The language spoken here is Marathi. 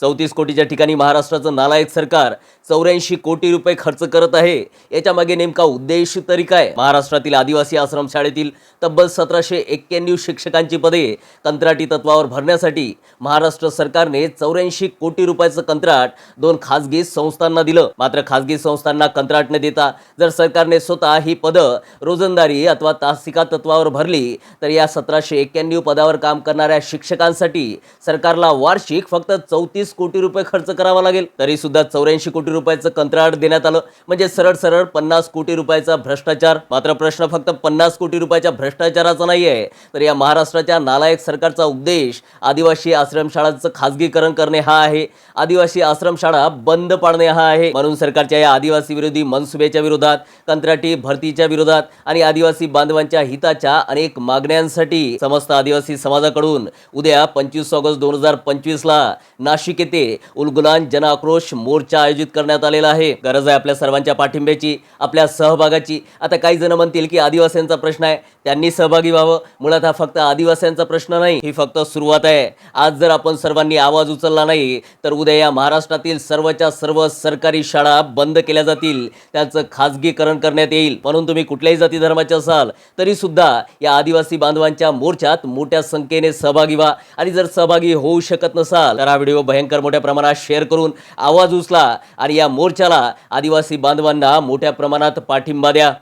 34 कोटीच्या ठिकाणी महाराष्ट्राचं नालायक सरकार 84 कोटी रुपये खर्च करत आहे। याच्या मागे नेमका उद्देश तरी काय? महाराष्ट्रातील आदिवासी आश्रमशाळेतील तब्बल 1791 शिक्षकांची पदे कंत्राटी तत्वावर भरण्यासाठी महाराष्ट्र सरकारने 84 कोटी रुपयाचं कंत्राट 2 खासगी संस्थांना दिलं। मात्र खासगी संस्थांना कंत्राट न देता जर सरकारने स्वतः ही पदं रोजंदारी अथवा तासिका तत्वावर भरली तर या 1791 पदावर काम करणाऱ्या शिक्षकांसाठी सरकारला वार्षिक फक्त 34 कोटी रुपये खर्च करावा लागेल। तरी सुद्धा 84 कोटी रुपयाचं कंत्राट देण्यात आलं, म्हणजे सरळ सरळ 50 कोटी रुपयाचा भ्रष्टाचार। मात्र प्रश्न फक्त 50 कोटी रुपयाच्या भ्रष्टाचाराचा नाहीये, तर या महाराष्ट्राच्या नालायक सरकारचा उद्देश आदिवासी आश्रमशाळांचं खासगीकरण करणे हा आहे, आदिवासी आश्रमशाळा बंद पाडणे हा आहे। म्हणून सरकारच्या या आदिवासी विरोधी मनसुब्याच्या विरोधात, कंत्राटी भरतीच्या विरोधात आणि आदिवासी बांधवांच्या हिताच्या अनेक मागण्यांसाठी समस्त आदिवासी समाजाकडून उद्या 25 ऑगस्ट 2025 ला नाशिक येथे उलगुलान जन आक्रोश मोर्चा आयोजित करण्यात आलेला आहे। गरज आहे आपल्या सर्वांच्या पाठिंब्याची, आपल्या सहभागाची। आता काही जण म्हणतील की आदिवासींचा प्रश्न आहे, त्यांनी सहभागी व्हावं। मुळात हा फक्त आदिवासींचा प्रश्न नाही, ही फक्त सुरुवात आहे। आज जर आपण सर्वांनी आवाज उचलला नाही तर उद्या या महाराष्ट्रातील सर्वच्या सर्व सरकारी शाळा बंद केल्या जातील, त्यांचं खासगीकरण करण्यात येईल। म्हणून तुम्ही कुठल्याही जाती धर्माचे असाल तरी सुद्धा या आदिवासी बांधवांच्या मोर्चात मोठ्या संख्येने सहभागी व्हा। आणि जर सहभागी होऊ शकत नसाल तर हा व्हिडिओ भयंकर मोठ्या प्रमाणात शेअर करून आवाज उचला आणि या मोर्चाला आदिवासी बांधवांना मोठ्या प्रमाणात पाठिंबा द्या।